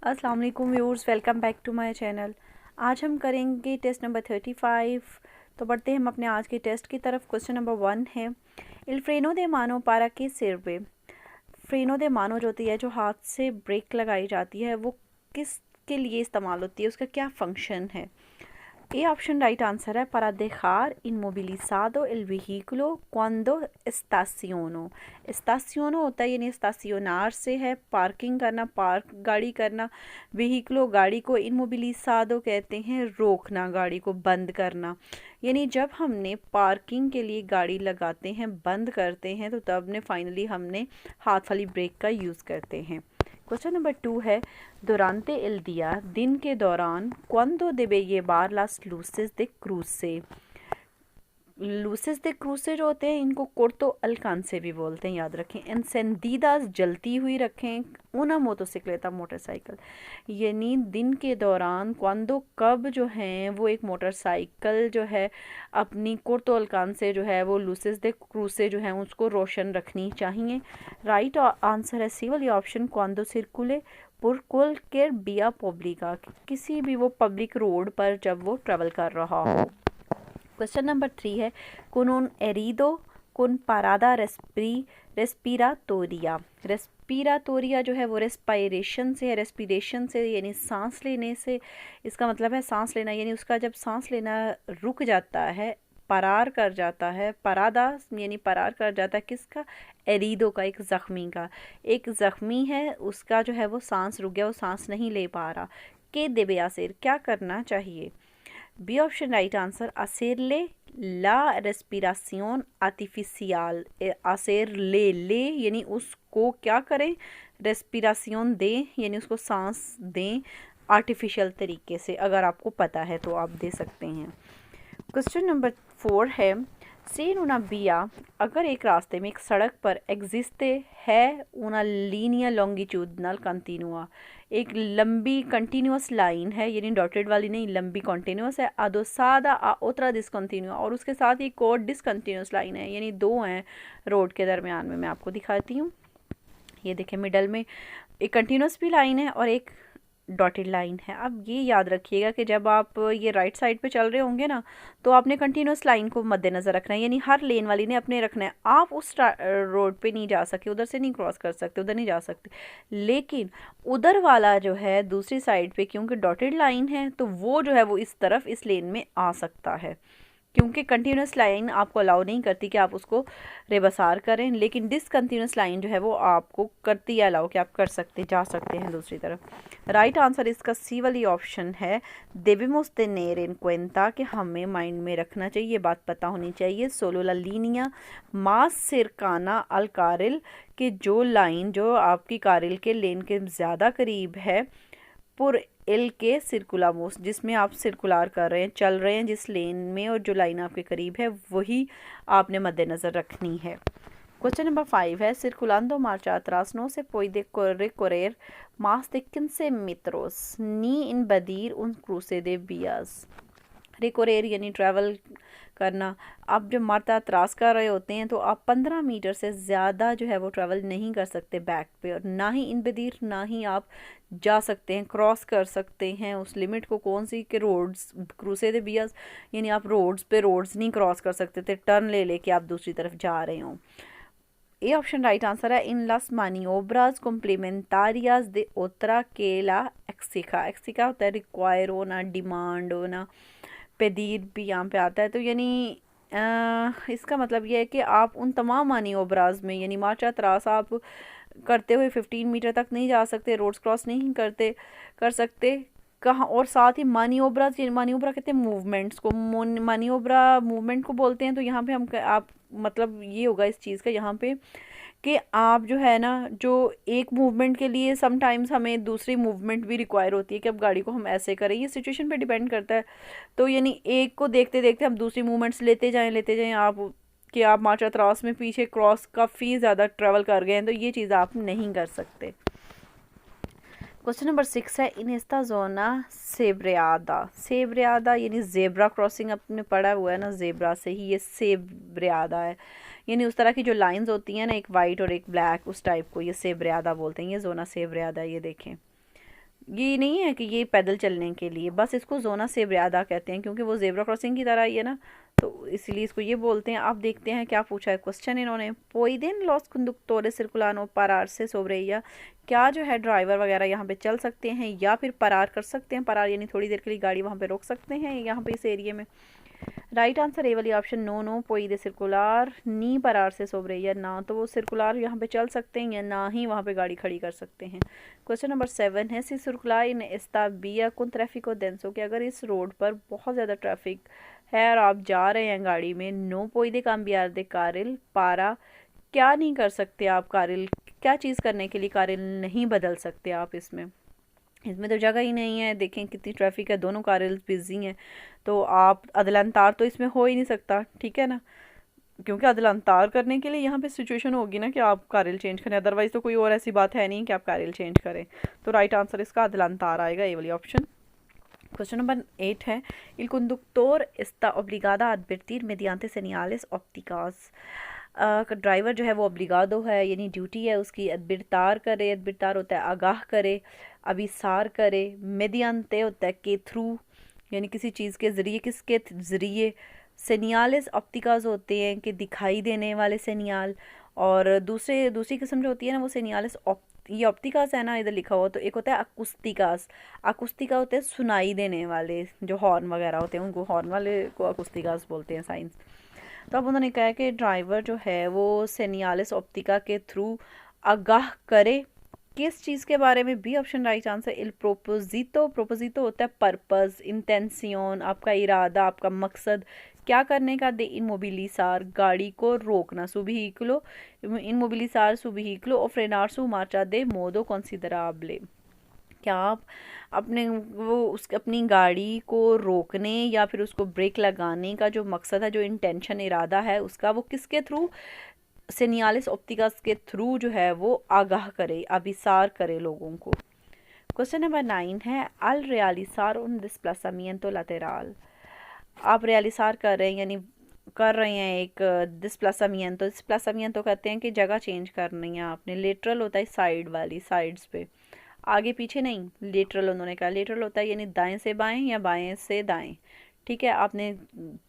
अस्सलाम वालेकुम viewers, welcome back to my channel. आज हम करेंगे टेस्ट नंबर 35। तो बढ़ते हैं हम अपने आज के टेस्ट की तरफ। क्वेश्चन नंबर 1 है, इल फ्रेनो दे मानो पारा के सिरवे। फ्रेनो दे मानो जो होती है, जो हाथ से ब्रेक लगाई जाती है, वो किस के लिए इस्तेमाल होती है, उसका क्या फंक्शन है। ए ऑप्शन राइट आंसर है, para dejar inmovilizado el vehículo cuando estaciono। estaciono होता है यानी estacionar से है पार्किंग करना, पार्क गाड़ी करना। vehiculo गाड़ी को, inmovilizado कहते हैं रोकना, गाड़ी को बंद करना। यानी जब हमने पार्किंग के लिए गाड़ी लगाते हैं, बंद करते हैं, तो तब ने फाइनली हमने हाथ वाली ब्रेक का यूज़ करते हैं। क्वेश्चन नंबर 2 है, दुरांते एल दिया, दिन के दौरान, cuando debe llevar las luces de cruce। लूसेस दे क्रूसे जो होते हैं, इनको कोर्तो अलकांसे भी बोलते हैं, याद रखें। एनसेंदीदास जलती हुई रखें, una मोटरसाइकिलेता मोटरसाइकिल, यानी दिन के दौरान, क्वांदो कब जो है वो एक मोटरसाइकिल जो है अपनी कोर्तो अलकांसे जो है वो लूसेस दे क्रूसे जो है उसको रोशन रखनी चाहिए। राइट आंसर है सी वाली option, क्वांदो सिरकुले por cualquier vía pública, किसी भी वो पब्लिक रोड पर जब वो ट्रेवल कर रहा हो। क्वेश्चन नंबर 3 है, con un herido con parada रेस्पिराटोरिया। रेस्पिराटोरिया जो है वो रेस्पायरेशन से है, रेस्पिरेशन से यानी सांस लेने से, इसका मतलब है सांस लेना, यानी उसका जब सांस लेना रुक जाता है, परार कर जाता है, परादा यानी परार कर जाता है किसका, एरिडो का, एक ज़ख्मी का। एक ज़ख्मी है, उसका जो है वो सांस रुक गया, वो सांस नहीं ले पा रहा। के देबे आसिर, क्या करना चाहिए। B option right answer, hacerle la respiración artificial। hacerle ले यानी उसको क्या करें, रेस्पिरासियोन दें यानी उसको सांस दें आर्टिफिशियल तरीके से। अगर आपको पता है तो आप दे सकते हैं। क्वेश्चन नंबर 4 है, सेन una vía, अगर एक रास्ते में, एक सड़क पर, एग्जिस्टे है una línea longitudinal continua, एक लंबी कंटिन्यूस लाइन है, यानी डॉटेड वाली नहीं, लंबी कंटिन्यूस है, अदोसादा आ ओत्रा डिसकंटिन्यू, और उसके साथ एक और डिसकंटिन्यूस लाइन है, यानी दो हैं रोड के दरमियान में। मैं आपको दिखाती हूँ, ये देखें मिडल में एक कंटिन्यूस भी लाइन है और एक डॉटेड लाइन है। अब ये याद रखिएगा कि जब आप ये राइट साइड पे चल रहे होंगे ना, तो आपने कंटिन्यूस लाइन को मद्देनज़र रखना है, यानी हर लेन वाली ने अपने रखना है। आप उस रोड पे नहीं जा सके, उधर से नहीं क्रॉस कर सकते, उधर नहीं जा सकते, लेकिन उधर वाला जो है दूसरी साइड पे, क्योंकि डॉटेड लाइन है, तो वो जो है वो इस तरफ इस लेन में आ सकता है, क्योंकि कंटिन्यूस लाइन आपको अलाउ नहीं करती कि आप उसको रेबसार करें, लेकिन डिसकंटिन्यूस लाइन जो है वो आपको करती है अलाउ कि आप कर सकते, जा सकते हैं दूसरी तरफ। राइट आंसर इसका सी वाली ऑप्शन है, debemos tener en cuenta, कि हमें माइंड में रखना चाहिए, ये बात पता होनी चाहिए, solo la línea más cercana al carril, कि जो लाइन जो आपकी कारिल के लेन के ज़्यादा करीब है, पुर एल के सिरकुलामोस, जिसमें आप सिरकुलार कर रहे हैं, चल रहे हैं जिस लेन में, और जो लाइन आपके करीब है वही आपने मद्देनज़र रखनी है। क्वेश्चन नंबर 5 है, सिरकुलांदो मार्चा atrás no se puede correr más de 15 metros ni invadir un cruce de vías। रिकोरेर यानी ट्रैवल करना। आप जब मार्ता त्रास कर रहे होते हैं तो आप 15 मीटर से ज़्यादा जो है वो ट्रैवल नहीं कर सकते बैक पे, और ना ही इन बदीर, ना ही आप जा सकते हैं, क्रॉस कर सकते हैं उस लिमिट को। कौन सी, के रोड्स क्रूसे दे बियास, यानी आप रोड्स पे रोड्स नहीं क्रॉस कर सकते थे, टर्न ले लेके आप दूसरी तरफ जा रहे हों। ए ऑप्शन राइट आंसर है, इन लास maniobras complementarias de otra que la exica। एक्सिका होता है रिक्वायर होना, डिमांड होना, पेदीर भी यहाँ पे आता है। तो यानी इसका मतलब ये है कि आप उन तमाम मानी ओबराज में, यानी मार्चा त्रास आप करते हुए 15 मीटर तक नहीं जा सकते, रोड्स क्रॉस नहीं कर सकते कहाँ। और साथ ही मानियोब्रा, मानियोब्रा कहते हैं मूवमेंट्स को, मानियोब्रा मूवमेंट को बोलते हैं। तो यहाँ पे हम आप मतलब ये होगा इस चीज़ का यहाँ पे कि आप जो है ना, जो एक मूवमेंट के लिए समटाइम्स हमें दूसरी मूवमेंट भी रिक्वायर होती है कि अब गाड़ी को हम ऐसे करें, ये सिचुएशन पे डिपेंड करता है। तो यानी एक को देखते देखते हम दूसरी मूवमेंट्स लेते जाएं आप, कि आप मार्चा त्रास में पीछे क्रॉस काफ़ी ज़्यादा ट्रेवल कर गए हैं, तो ये चीज़ आप नहीं कर सकते। क्वेश्चन नंबर 6 है, इन एस्ता जोना सेब्रियादा। सेब्रियादा यानी जेब्रा क्रॉसिंग, आपने पढ़ा हुआ है ना, जेब्रा से ही ये सेब्रियादा है, यानी उस तरह की जो लाइंस होती हैं ना, एक वाइट और एक ब्लैक, उस टाइप को ये सेब्रियादा बोलते हैं। ये जोना सेब्रियादा, ये देखें ये नहीं है कि ये पैदल चलने के लिए, बस इसको जोना सेब्रियादा कहते हैं क्योंकि वो जेब्रा क्रॉसिंग की तरह ही है ना, तो इसीलिए इसको ये बोलते हैं। आप देखते हैं क्या पूछा है क्वेश्चन इन्होंने, पुeden los conductores circulano pararse sobre ella, क्या जो है ड्राइवर वगैरह यहाँ पे चल सकते हैं या फिर परार कर सकते हैं, परार यानी थोड़ी देर के लिए गाड़ी वहाँ पे रोक सकते हैं यहाँ पे इस एरिया में। राइट आंसर ए वाली ऑप्शन, नो नो पुede circular नी pararse sobre ella, ना तो वो सर्कुलर यहाँ पे चल सकते हैं या ना ही वहाँ पे गाड़ी खड़ी कर सकते हैं। क्वेश्चन नंबर 7 है, si circula in esta vía con tráfico denso, कि अगर इस रोड पर बहुत ज़्यादा ट्रैफिक है और आप जा रहे हैं गाड़ी में, no puede cambiar de carril para, क्या नहीं कर सकते आप carril, क्या चीज़ करने के लिए carril नहीं बदल सकते आप इसमें, इसमें तो जगह ही नहीं है, देखें कितनी ट्रैफिक है, दोनों कारल्स बिजी हैं, तो आप अदलांतार तो इसमें हो ही नहीं सकता, ठीक है ना, क्योंकि अदलांतार करने के लिए यहाँ पे सिचुएशन होगी ना कि आप कारल चेंज करें, अदरवाइज तो कोई और ऐसी बात है नहीं कि आप कारल चेंज करें, तो राइट आंसर इसका अदलांतार आएगा, ये वाली ऑप्शन। क्वेश्चन नंबर 8 है, il conductor está obligado a advertir mediante señales ópticas, driver जो है वो ऑब्लिगादो है यानी ड्यूटी है उसकी, अदबिरतार करे, अदबिरतार होता है आगाह करे, अभिसार करे, मेडियांते होता है के थ्रू यानी किसी चीज़ के ज़रिए, किसके ज़रिए, सेनियालिस ऑप्टिकाज होते हैं कि दिखाई देने वाले सेनियाल, और दूसरी किस्म जो होती है ना वो सेनियालिस ये ऑप्टिकास है ना इधर लिखा हुआ, तो एक होता है अकुस्तिकास, अकुस्तिका होते हैं सुनाई देने वाले, जो हॉर्न वगैरह होते हैं उनको हॉर्न वाले को अकुस्तिकास बोलते हैं साइंस। तो अब उन्होंने कहा कि ड्राइवर जो है वो सेनियालिस ऑप्टिका के थ्रू आगाह करे किस चीज़ के बारे में, बी ऑप्शन राइट आंसर, इल प्रोपोजितो, प्रोपोजितो होता है पर्पस, इंटेंसियोन, आपका इरादा, आपका मकसद, क्या करने का, दे इनमोबिलिसार, गाड़ी को रोकना, सुबीहिकुलो इनमोबिलिसार सुबीहिकुलो और फ्रेनार सु मार्चा दे मोदो कंसिदराब्ले, क्या आप अपने वो उस अपनी गाड़ी को रोकने या फिर उसको ब्रेक लगाने का जो मकसद है, जो इंटेंशन इरादा है उसका, वो किसके थ्रू, सेनियालिस ऑप्टिकास के थ्रू जो है वो आगाह करे, अभिसार करे लोगों को। क्वेश्चन नंबर 9 है, अल रियलिसार उन डिस्प्लेसamiento lateral, आप रियलिसार कर रहे हैं यानी कर रहे हैं एक डिस्प्लेसamiento कहते हैं कि जगह चेंज करनी है आपने, लेटरल होता है साइड वाली, साइड्स पे, आगे पीछे नहीं, लेटरल उन्होंने कहा, लेटरल होता है यानी दाएं से बाएं या बाएं से दाएं, ठीक है, आपने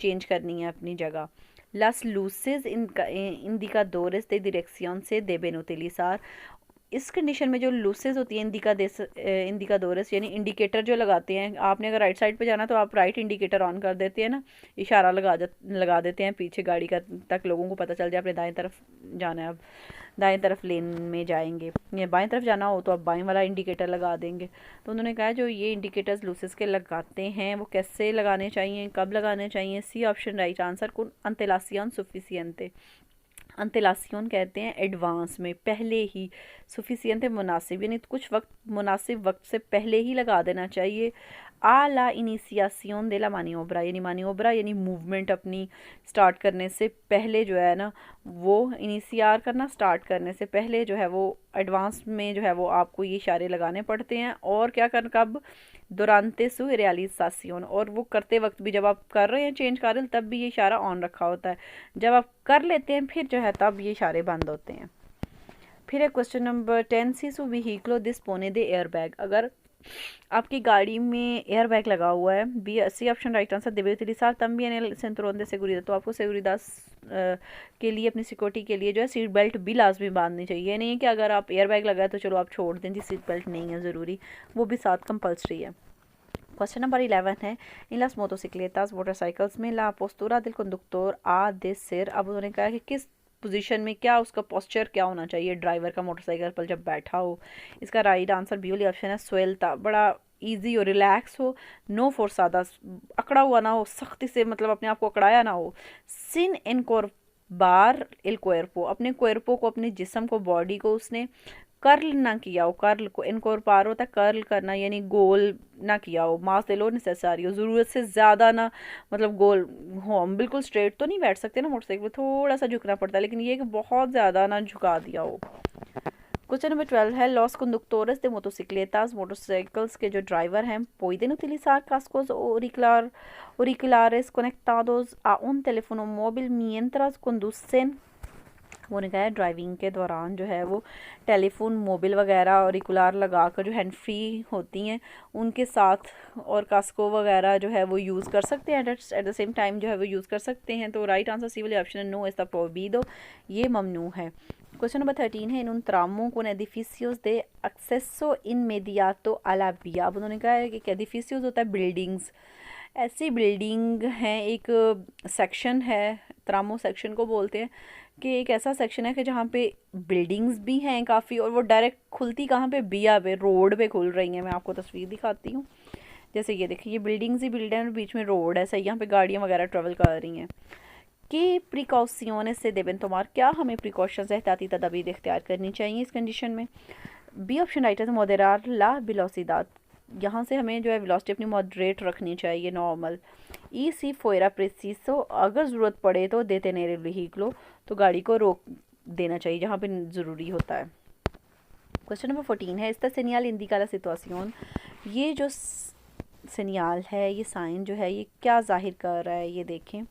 चेंज करनी है अपनी जगह। Las luces indicadoras de dirección se deben utilizar, इस कंडीशन में जो लूसेस होती है इंडिकाडोरस यानी इंडिकेटर जो लगाते हैं, आपने अगर राइट साइड पे जाना तो आप राइट इंडिकेटर ऑन कर देते हैं ना, इशारा लगा देते हैं पीछे गाड़ी का, ताकि लोगों को पता चल जाए अपने दाएं तरफ जाना है, अब दाएं तरफ लेन में जाएंगे या बाएं तरफ जाना हो तो आप बाएं वाला इंडिकेटर लगा देंगे। तो उन्होंने कहा जो ये इंडिकेटर्स लूसेस के लगाते हैं वो कैसे लगाने चाहिए, कब लगाने चाहिए, C option right answer, con antelación suficiente, अंतलासियोन कहते हैं एडवांस में, पहले ही, सुफिसियंट है मुनासिब यानी कुछ वक्त, मुनासिब वक्त से पहले ही लगा देना चाहिए। आ ला इनिशियासियोन दे ला मानियोब्रा, यानी मानियोब्रा यानी मूवमेंट अपनी स्टार्ट करने से पहले जो है ना, वो इनिशियार करना स्टार्ट करने से पहले जो है वो एडवांस में जो है वो आपको ये इशारे लगाने पड़ते हैं, और क्या कर कब, दुरानते सु रियलिसासियोन, और वो करते वक्त भी, जब आप कर रहे हैं चेंज कर रहे हैं तब भी ये इशारा ऑन रखा होता है, जब आप कर लेते हैं फिर जो है तब ये इशारे बंद होते हैं। फिर है क्वेश्चन नंबर 10, सी सु व्हीकलो दिस्पोने दे एयर बैग, अगर आपकी गाड़ी में एयर बैग लगा हुआ है, B C option right answer, देवे उतलिसार तंबी एन सेंतुरों दे seguridad, तो आपको seguridad के लिए, अपनी सिक्योरिटी के लिए जो है सीट बेल्ट भी लाजमी बांधनी चाहिए, नहीं है कि अगर आप एयर बैग लगाए तो चलो आप छोड़ दें जी, सीट बेल्ट नहीं है ज़रूरी, वो भी साथ कंपल्सरी है। क्वेश्चन नंबर 11 है, इन las motocicletas मोटरसाइकिल्स में ला पोस्टूरा दिल कंडक्टर आ दे सिर, अब उन्होंने कहा कि किस पोजीशन में, क्या उसका पोस्चर क्या होना चाहिए ड्राइवर का मोटरसाइकिल पर जब बैठा हो, इसका राइट आंसर बी वाली ऑप्शन है, सुएल्ता, बड़ा इजी हो, रिलैक्स हो, नो फोर्सादा, अकड़ा हुआ ना हो, सख्ती से मतलब अपने आप को अकड़ाया ना हो, सिन इनकोर बार एल क्वेरपो, अपने क्वेरपो को, अपने जिस्म को, बॉडी को उसने कर्ल ना किया हो, कर्ल को इनकोरपार होता है कर्ल करना यानी गोल ना किया हो, मास दे लो नेसेसरी हो, ज़रूरत से ज़्यादा ना, मतलब गोल हो, हम बिल्कुल स्ट्रेट तो नहीं बैठ सकते ना मोटरसाइकिल में, थोड़ा सा झुकना पड़ता है, लेकिन ये कि बहुत ज़्यादा ना झुका दिया हो। क्वेश्चन नंबर 12 है, लॉस कंडक्टोरेस de motocicletas, मोटरसाइकिल्स के जो ड्राइवर हैं, pueden utilizar cascos auriculares conectados a un teléfono móvil mientras conducen, उन्होंने कहा है ड्राइविंग के दौरान जो है वो टेलीफोन मोबिल वगैरह और ऑरिकुलर लगा कर जो हैंड फ्री होती हैं उनके साथ और कास्को वगैरह जो है वो यूज़ कर सकते हैं, एट द सेम टाइम जो है वो यूज़ कर सकते हैं। तो राइट आंसर सी वाली ऑप्शन है, नो इज़ द प्रोहिबिdo, ये ममनू है। क्वेश्चन नंबर 13 है, इन उन ट्रामो con edificios de acceso inmediato a la vía। अब उन्होंने कहा है कि एडिफिशियोज होता है बिल्डिंग्स, ऐसी बिल्डिंग है, एक सेक्शन है, ट्रामो सेक्शन को बोलते हैं, कि एक ऐसा सेक्शन है कि जहाँ पे बिल्डिंग्स भी हैं काफ़ी, और वो डायरेक्ट खुलती कहाँ पे, बिया पे, रोड पे खुल रही हैं। मैं आपको तस्वीर दिखाती हूँ। जैसे ये देखिए, ये बिल्डिंग्स ही बिल्डिंग है, बीच में रोड है, सही, यहाँ पे गाड़ियाँ वगैरह ट्रेवल कर रही हैं। कि प्रिकॉशंस से देवें तुम्हार, क्या हमें प्रिकॉशंस एहतियाती तदाबीर इख्तियार करनी चाहिए इस कंडीशन में। बी ऑप्शन राइट है, मॉडरेट ला वेलोसिडad, यहाँ से हमें जो है वेलोसिटी अपनी मॉडरेट रखनी चाहिए, नॉर्मल। ई सी फोरा प्रेसिसो, अगर ज़रूरत पड़े तो देते नेरे व्हीकलो, तो गाड़ी को रोक देना चाहिए जहाँ पे ज़रूरी होता है। क्वेश्चन नंबर 14 है, esta señal indica la situación, ये जो सिग्नल है, ये साइन जो है, ये क्या जाहिर कर रहा है, ये देखें।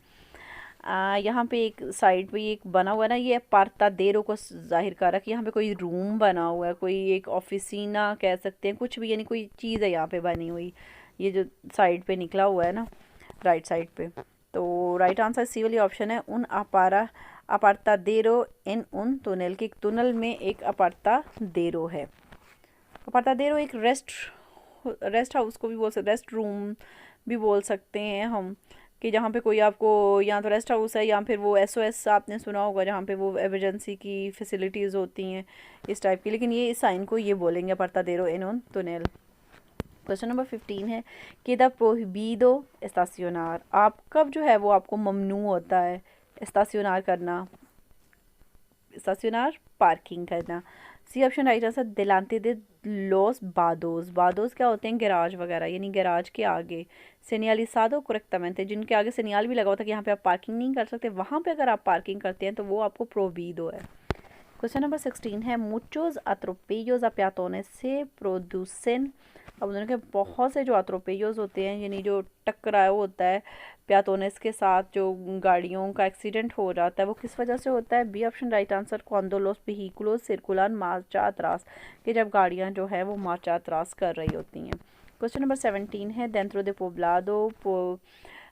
यहाँ पे एक साइड पे एक बना हुआ है ना, ये पार्तादेरो को जाहिर कर रहा है कि यहाँ पे कोई रूम बना हुआ है, कोई एक ऑफिसीना कह सकते हैं, कुछ भी, यानी कोई चीज़ है यहाँ पे बनी हुई, ये जो साइड पे निकला हुआ है ना, राइट साइड पे। तो राइट आंसर सी वाली ऑप्शन है, उन अपार्तादेरो इन उन तुनल, के तुनल में एक अपार्तादेरो है। अपार्तादेरो एक रेस्ट हाउस को भी बोल सकते, रेस्ट रूम भी बोल सकते हैं हम, कि जहाँ पे कोई आपको, या तो रेस्ट हाउस है या फिर वो SOS आपने सुना होगा, जहाँ पे वो इमरजेंसी की फैसिलिटीज़ होती हैं इस टाइप की, लेकिन ये इस साइन को ये बोलेंगे अपार्तादेरो इन उन तुनल। क्वेश्चन नंबर 15 है कि द प्रोहिबिdo estacionar, आप कब जो है वो आपको ममनू होता है estacionar करना, estacionar पार्किंग करना। C option right answer, delante de los vados, vados क्या होते हैं, गैराज वगैरह, यानी गैराज के आगे। señalizado correctamente, जिनके आगे सिग्नल भी लगा होता है कि यहाँ पे आप पार्किंग नहीं कर सकते, वहाँ पे अगर आप पार्किंग करते हैं तो वो आपको प्रोहिबिdo है। क्वेश्चन नंबर 16 है, muchos atropellos a peatones se producen, अब उन्होंने कहा बहुत से जो अत्रोपेयोज होते हैं, यानी जो टकराव होता है प्यातोनेस के साथ, जो गाड़ियों का एक्सीडेंट हो जाता है, वो किस वजह से होता है। B option right answer, cuando los vehículos circulan marcha atrás, कि जब गाड़ियां जो है वो मार्चा अतरास कर रही होती हैं। क्वेश्चन नंबर 17 है, dentro de poblado,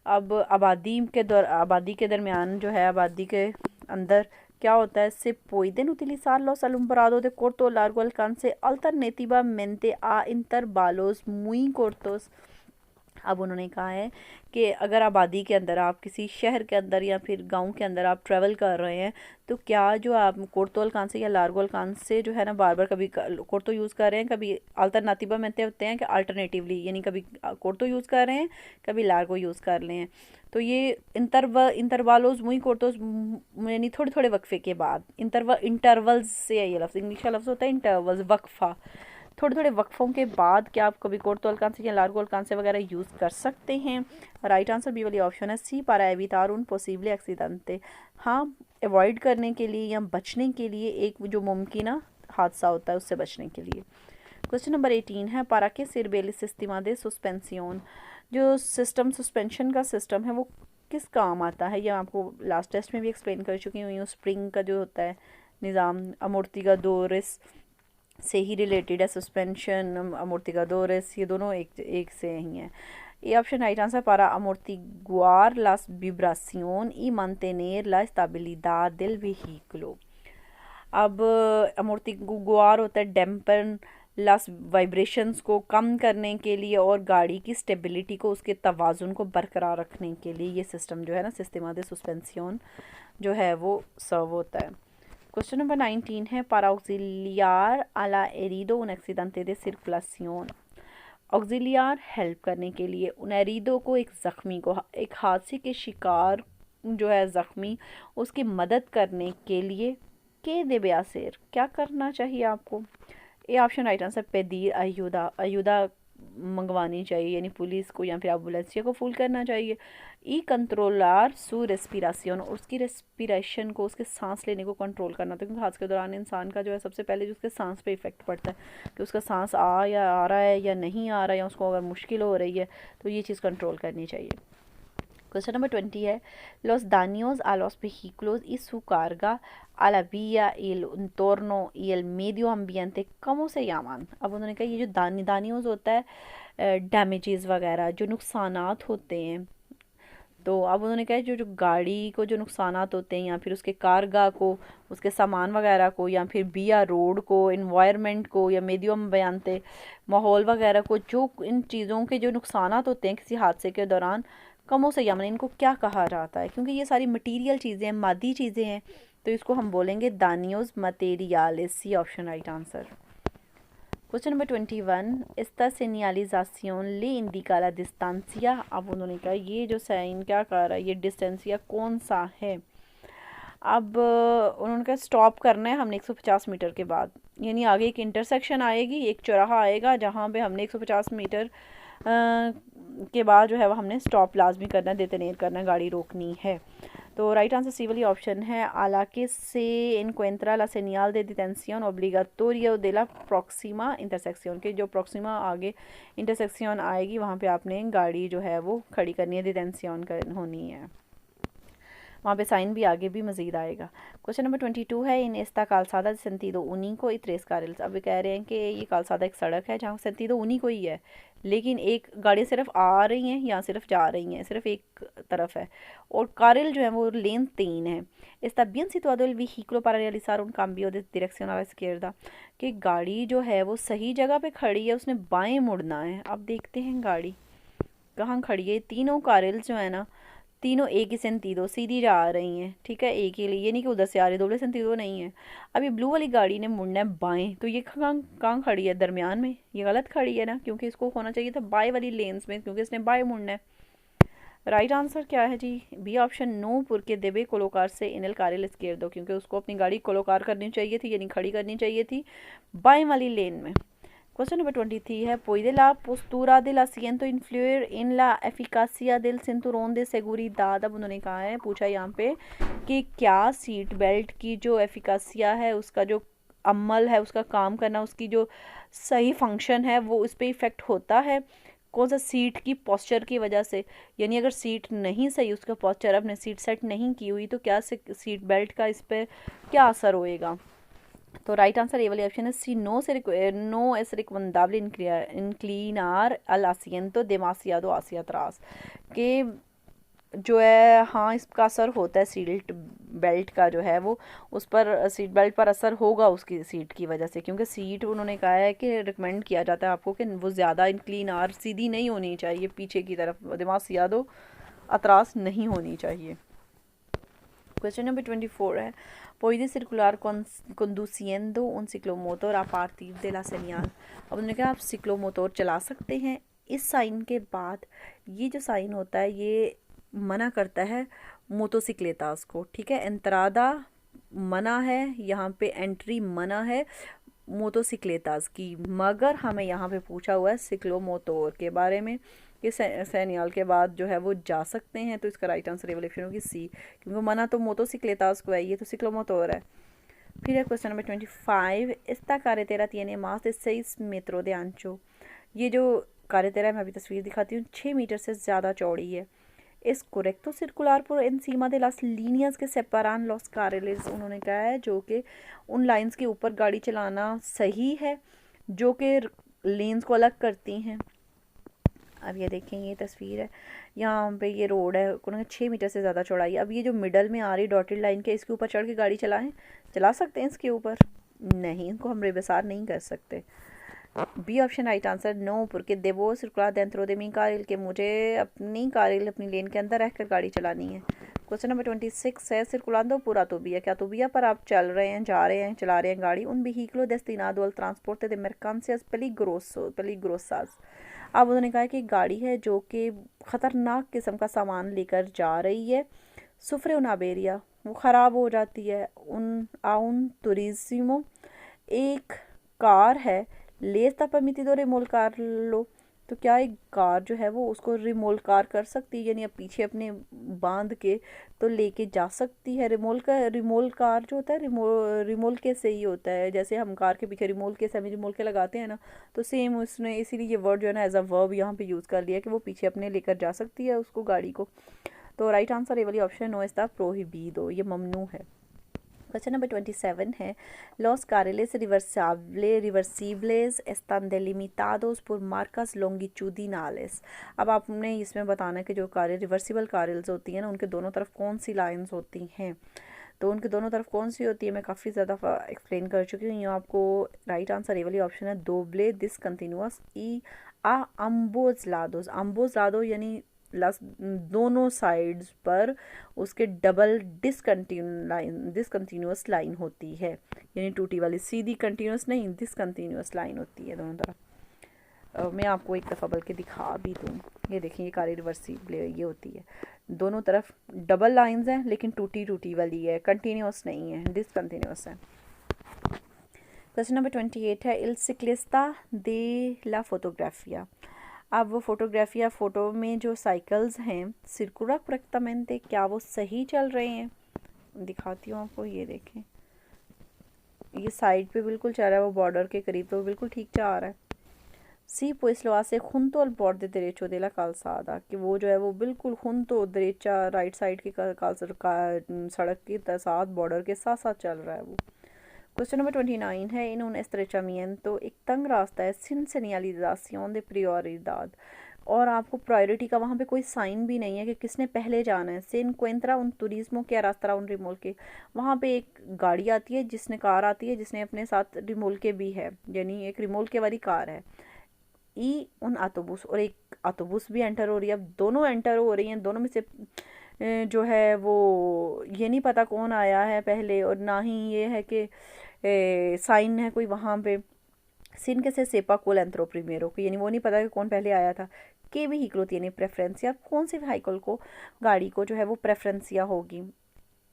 अब आबादी के दरमियान जो है, आबादी के अंदर क्या होता है, se pueden utilizar los alumbrados de corto o largo alcance alternativamente a intervalos muy cortos। अब उन्होंने कहा है कि अगर आबादी के अंदर, आप किसी शहर के अंदर या फिर गांव के अंदर आप ट्रैवल कर रहे हैं, तो क्या जो आप कोर्तो अलकांसे या लार्गो अलकांसे जो है ना, बार बार कभी कोर्तो यूज़ कर रहे हैं, कभी अल्टरनेटिवा में होते हैं कि अल्टरनेटिवली, यानी कभी कोर्तो यूज़ कर रहे हैं, कभी लार्गो यूज़ कर रहे हैं। तो ये इंटरवालोज मुई कोर्तोज, यानी थोड़े थोड़े वक्फे के बाद, इंटरवल्स से है ये लफ्ज़, इंग्लिश का लफ्ज़ होता है इंटरवल्स, वक्फा, थोड़े थोड़े वक्फों के बाद क्या आप कभी कोर्तो अलकांसे या लार्गो अलकांसे वगैरह यूज़ कर सकते हैं। राइट आंसर बी वाली ऑप्शन है, सी para evitar un posible accidente, हाँ, अवॉइड करने के लिए या बचने के लिए, एक जो मुमकिन हादसा होता है उससे बचने के लिए। क्वेश्चन नंबर 18 है, para qué sirve el sistema de suspensión, जो सिस्टम, सस्पेंशन का सिस्टम है, वो किस काम आता है। ये आपको लास्ट टेस्ट में भी एक्सप्लेन कर चुकी हूँ। स्प्रिंग का जो होता है निज़ाम, amortiguadores से ही रिलेटेड है, सस्पेंशन, amortiguadores, ये दोनों एक से ही हैं। ये option right answer, para amortiguar las vibración y mantener la estabilidad del vehículo। अब amortiguar होता है डैम्पन लस वाइब्रेशंस को कम करने के लिए और गाड़ी की स्टेबिलिटी को, उसके तवाज़ुन को बरकरार रखने के लिए ये सिस्टम जो है ना, सिस्टमा दे सस्पेंसियोन जो है वो सर्व होता है। क्वेश्चन नंबर 19 है, para auxiliar a la herido un accidente de circulación, ऑक्सिलियर हेल्प करने के लिए उन एरिडो को, एक ज़ख्मी को, एक हादसे के शिकार जो है ज़ख्मी, उसकी मदद करने के लिए के देबे आसेर, क्या करना चाहिए आपको। ये ऑप्शन राइट आंसर, पेदीर अयुदा मंगवानी चाहिए, यानी पुलिस को या फिर एम्बुलेंसिया को फुल करना चाहिए। ई कंट्रोलर सू रेस्पिरेशन, उसकी रेस्पिरेशन को, उसके सांस लेने को कंट्रोल करना, तो क्योंकि हादसे के दौरान इंसान का जो है सबसे पहले जो उसके सांस पे इफेक्ट पड़ता है कि उसका सांस आ रहा है या नहीं आ रहा है, या उसको अगर मुश्किल हो रही है तो ये चीज़ कंट्रोल करनी चाहिए। Question number 20 है los daños a los vehículos y su carga a la vía y el entorno y el medio ambiente ¿cómo se llaman? अब उन्होंने कहा ये जो दानियोज होता है डैमेजेस वगैरह जो नुकसानात होते हैं, तो अब उन्होंने कहा जो जो गाड़ी को जो नुकसानात होते हैं या फिर उसके कारगा को, उसके सामान वगैरह को, या फिर बिया रोड को, इन्वायरमेंट को, या मीडियम बयानते माहौल वगैरह को, जो इन चीज़ों के जो नुकसानात होते हैं किसी हादसे के दौरान कमो से यमन इनको क्या कहा जाता है? क्योंकि ये सारी मटीरियल चीज़ें हैं, मादी चीज़ें हैं, तो इसको हम बोलेंगे दानियोज मटेरियालिस। C option right answer. Question number 21 esta señalización le indica la distancia। अब उन्होंने कहा ये जो साइन क्या कर रहा है, ये डिस्टेंसिया कौन सा है? अब उन्होंने कहा स्टॉप करना है हमने 150 मीटर के बाद, यानी आगे एक इंटरसेक्शन आएगी, एक चौराहा आएगा जहाँ पे हमने 150 मीटर के बाद जो है वह हमने स्टॉप लाजमी करना है, detener करना है, गाड़ी रोकनी है। तो राइट आंसर सी वाली ऑप्शन है। a la que se encuentra la señal de detención obligatorio de la próxima intersección, के जो प्रोक्सीमा आगे इंटरसेक्शन आएगी वहाँ पे आपने गाड़ी जो है वो खड़ी करनी है, डिटेंशन होनी है, वहाँ पे साइन भी आगे भी मजीद आएगा। क्वेश्चन नंबर 22 है इन एस्ता कालसादा सेंतीदो उन्हीं को इत्रेस कारिल्स। अब कह रहे हैं कि ये कालसादा एक सड़क है जहाँ सेंतीदो उन्हीं को ही है, लेकिन एक गाड़ी सिर्फ आ रही हैं या सिर्फ जा रही हैं, सिर्फ एक तरफ है, और कारिल जो है वो लेन 3 है। está bien situado el vehículo para realizar un cambio de dirección a la izquierda, कि गाड़ी जो है वो सही जगह पे खड़ी है, उसने बाएं मुड़ना है। अब देखते हैं गाड़ी कहाँ खड़ी है। तीनों कारिल जो है ना, तीनों एक ही सेंतीदो सीधी जा रही हैं, ठीक है, एक ही लिए, ये नहीं कि उधर से आ रही, दोबले सेंतीदो नहीं है। अब ये ब्लू वाली गाड़ी ने मुड़ना है बाएं, तो ये कहाँ खड़ी है? दरमियान में। ये गलत खड़ी है ना, क्योंकि इसको होना चाहिए था बाएं वाली लेन्स में, क्योंकि इसने बाएं मुड़ना है। राइट आंसर क्या है जी? बी ऑप्शन नो porque debe colocarse en el carril izquierdo, क्योंकि उसको अपनी गाड़ी कोलोकार करनी चाहिए थी, यानी खड़ी करनी चाहिए थी बाएं वाली लेन में। क्वेश्चन नंबर 23 है puede la postura del asiento influir en la eficacia del cinturón de seguridad। अब उन्होंने कहा है, पूछा यहाँ पे कि क्या सीट बेल्ट की जो एफिकासिया है, उसका जो अमल है, उसका काम करना, उसकी जो सही फंक्शन है वो इस पर इफ़ेक्ट होता है कौन सा? सीट की पोस्चर की वजह से। यानी अगर सीट नहीं सही, उसका पोस्चर आपने सीट सेट नहीं की हुई, तो क्या सीट बेल्ट का इस पर क्या असर होएगा? तो राइट आंसर ये वाली ऑप्शन है सी। नो es recomendable inclinar al asiento demasiado hacia atrás, कि जो है हाँ इसका असर होता है सीट बेल्ट का जो है वो, उस पर सीट बेल्ट पर असर होगा उसकी सीट की वजह से, क्योंकि सीट उन्होंने कहा है कि रिकमेंड किया जाता है आपको कि वो ज़्यादा इंक्लिनार सीधी नहीं होनी चाहिए, पीछे की तरफ demasiado atrás नहीं होनी चाहिए। क्वेश्चन नंबर 24 है puede circular conduciendo un ciclomotor a partir de la señal। अब उन्होंने कहा आप सिक्लोमोटर चला सकते हैं इस साइन के बाद। ये जो साइन होता है ये मना करता है मोटोसिक्लेतास को, ठीक है, एंत्रादा मना है, यहाँ पे एंट्री मना है मोटोसिक्लेतास की, मगर हमें यहाँ पे पूछा हुआ है सिक्लोमोटर के बारे में कि सैनियाल के बाद जो है वो जा सकते हैं, तो इसका राइट आंसर रेवोल्यूशन होगी सी, क्योंकि मना तो मोटोसिक्लेतास को है, ये तो सिक्लोमोटर है। फिर है question number 25 esta carretera tiene más de 6 metros de ancho। ये जो carretera है मैं अभी तस्वीर दिखाती हूँ, 6 मीटर से ज़्यादा चौड़ी है। es correcto circular por encima de las líneas que separan los carriles। उन्होंने कहा है जो कि उन लाइंस के ऊपर गाड़ी चलाना सही है जो कि लेन्स को अलग करती हैं। अब ये देखें ये तस्वीर है, यहाँ पे ये रोड है, उन्होंने 6 मीटर से ज़्यादा चौड़ाई है। अब ये जो मिडल में आ रही डॉटेड लाइन के, इसके ऊपर चढ़ के गाड़ी चला सकते हैं इसके ऊपर? नहीं, इनको हम रेबसार नहीं कर सकते। बी ऑप्शन राइट आंसर नो porque debo circular dentro de mi carril, के मुझे अपनी कारिल अपनी लेन के अंदर रहकर गाड़ी चलानी है। क्वेश्चन नंबर 26 है circulando por autovía, क्या autovía पर आप चल रहे हैं, जा रहे हैं, चला रहे हैं गाड़ी, un vehículo destinado al transporte de mercancías peligrosas। अब उन्होंने कहा कि गाड़ी है जो कि ख़तरनाक किस्म का सामान लेकर जा रही है, सुफ्रे उनाबेरिया, वो ख़राब हो जाती है, उन तुरिज्मो, एक कार है लेस्ता परमितिदो रिमोल्कार लो, तो क्या एक कार जो है वो उसको रिमोल्कार कर सकती है, यानी अब पीछे अपने बांध के तो लेके जा सकती है। रिमोल कार जो होता है रिमोल के से ही होता है, जैसे हम कार के पीछे रिमोल के सेमी रिमोल के लगाते हैं ना, तो सेम उसने इसीलिए ये वर्ड जो है ना एज अ वर्ब यहाँ पे यूज़ कर लिया कि वो पीछे अपने लेकर जा सकती है उसको गाड़ी को। तो राइट आंसर ये वाली ऑप्शन नो está prohibido, ये ममनू है। क्वेश्चन नंबर 27 है, los carriles reversibles están delimitados por marcas longitudinales। अब आपने इसमें बताना है कि जो कार रिवर्सिबल कारल्स होती हैं ना, उनके दोनों तरफ कौन सी लाइंस होती हैं। तो उनके दोनों तरफ कौन सी होती है मैं काफ़ी ज़्यादा एक्सप्लेन कर चुकी हूँ। आपको राइट आंसर ये वाली ऑप्शन है, दोबले डिसकंटिन्यूअस ई आ अम्बोज लादो यानी दोनों साइड्स पर उसके डबल डिसकंटिन्यूअस लाइन होती है, यानी टूटी वाली, सीधी कंटिन्यूअस नहीं, डिसकंटिन्यूअस लाइन होती है दोनों तरफ। मैं आपको एक दफ़ा बल्कि दिखा भी दूँ, ये देखिए ये कार रिवर्सिबल ये होती है, दोनों तरफ डबल लाइंस हैं लेकिन टूटी टूटी वाली है, कंटिन्यूअस नहीं है, डिसकंटिन्यूअस है। क्वेश्चन नंबर 28 है, इल सिक्लिस्ता दे ला फोटोग्राफिया। अब वो फोटोग्राफिया फ़ोटो में जो साइकिल्स हैं सिरकुरा करेक्टमेंटे, क्या वो सही चल रहे हैं। दिखाती हूँ आपको, ये देखें ये साइड पे बिल्कुल चल रहा है, वो बॉर्डर के करीब, तो बिल्कुल ठीक जा रहा है। सी pues lo hace junto al borde derecho de la calzada, कि वो जो है वो बिल्कुल junto derecha राइट साइड की सड़क के साथ बॉर्डर के साथ साथ चल रहा है वो। क्वेश्चन नंबर 29 है, इन un estrechamiento, एक तंग रास्ता है, sin señalización de prioridad, और आपको प्रायोरिटी का वहाँ पे कोई साइन भी नहीं है कि किसने पहले जाना है। से encuentra un turismo que arrastra un remolque, वहाँ पे एक गाड़ी आती है जिसने कार आती है जिसने अपने साथ रिमोल्के भी है, यानी एक रिमोल्के वाली कार है। ई उन ऑटोबूस, और एक ऑटोबूस भी एंटर हो रही है। अब दोनों एंटर हो रही हैं, दोनों में से जो है वो ये नहीं पता कौन आया है पहले, और ना ही ये है कि साइन है कोई वहाँ पे। सिन के से सेपा कोल एंथ्रो प्रीमेरो को, यानी वो नहीं पता कि कौन पहले आया था। के भी हीक्लो यानी प्रेफरेंस, या कौन से व्हीकल को, गाड़ी को जो है वो प्रेफरेंस या होगी,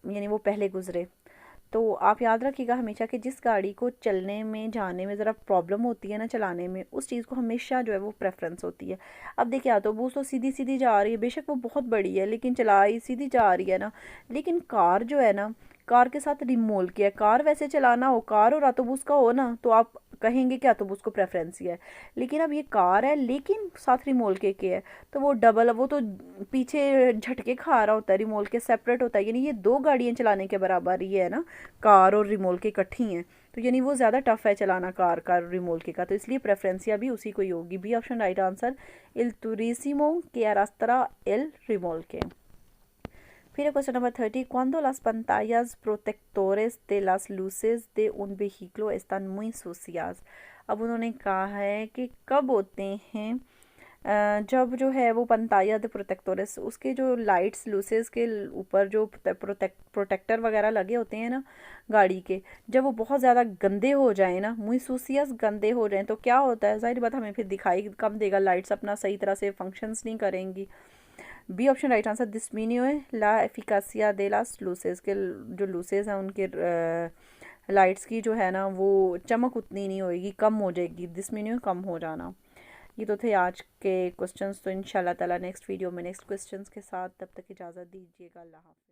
यानी वो पहले गुजरे। तो आप याद रखिएगा हमेशा कि जिस गाड़ी को चलने में जाने में ज़रा प्रॉब्लम होती है ना, चलाने में, उस चीज़ को हमेशा जो है वो प्रेफरेंस होती है। अब देखिए ऑटोबूस तो सीधी सीधी जा रही है, बेशक वो बहुत बड़ी है लेकिन चलाई सीधी जा रही है ना, लेकिन कार जो है ना, कार के साथ रिमोल किया है। कार वैसे चलाना हो, कार और ऑटोबूस का हो ना, तो आप कहेंगे कि ऑटोबूस को प्रेफरेंस ही है, लेकिन अब ये कार है लेकिन साथ रिमोल के है, तो वो डबल, वो तो पीछे झटके खा रहा होता है, रिमोल के सेपरेट होता है, यानी ये दो गाड़ियाँ चलाने के बराबर ही है ना, कार और रिमोल के इकट्ठी हैं, तो यानी वो ज़्यादा टफ है चलाना कार का रिमोल के का, तो इसलिए प्रेफरेंसिया भी उसी को ही होगी। बी ऑप्शन राइट आंसर, इल तुरिसिमो के अरास्त्रा एल रिमोल के। फिर question number 30, cuando las pantallas protectores de las luces de un vehículo están muy sucias। अब उन्होंने कहा है कि कब होते हैं जब जो है वो पंताया दे प्रोटेक्टोरस, उसके जो लाइट्स लूसेस के ऊपर जो प्रोटेक्टर वगैरह लगे होते हैं ना गाड़ी के, जब वो बहुत ज़्यादा गंदे हो जाए ना, मुइसूसियस गंदे हो जाएं, तो क्या होता है, जाहिर बात हमें फिर दिखाई कम देगा, लाइट्स अपना सही तरह से फंक्शंस नहीं करेंगी। बी ऑप्शन राइट आंसर, डिसमिन्यू ला एफिकासिया दे लास लूसेस, के जो लूसेस हैं उनके लाइट्स की जो है ना वो चमक उतनी नहीं होएगी, कम हो जाएगी, डिसमिन्यू कम हो जाना। ये तो थे आज के क्वेश्चंस, तो इंशाल्लाह ताला नेक्स्ट वीडियो में नेक्स्ट क्वेश्चंस के साथ, तब तक इजाज़त दीजिएगा, अल्लाह हाफ़िज़।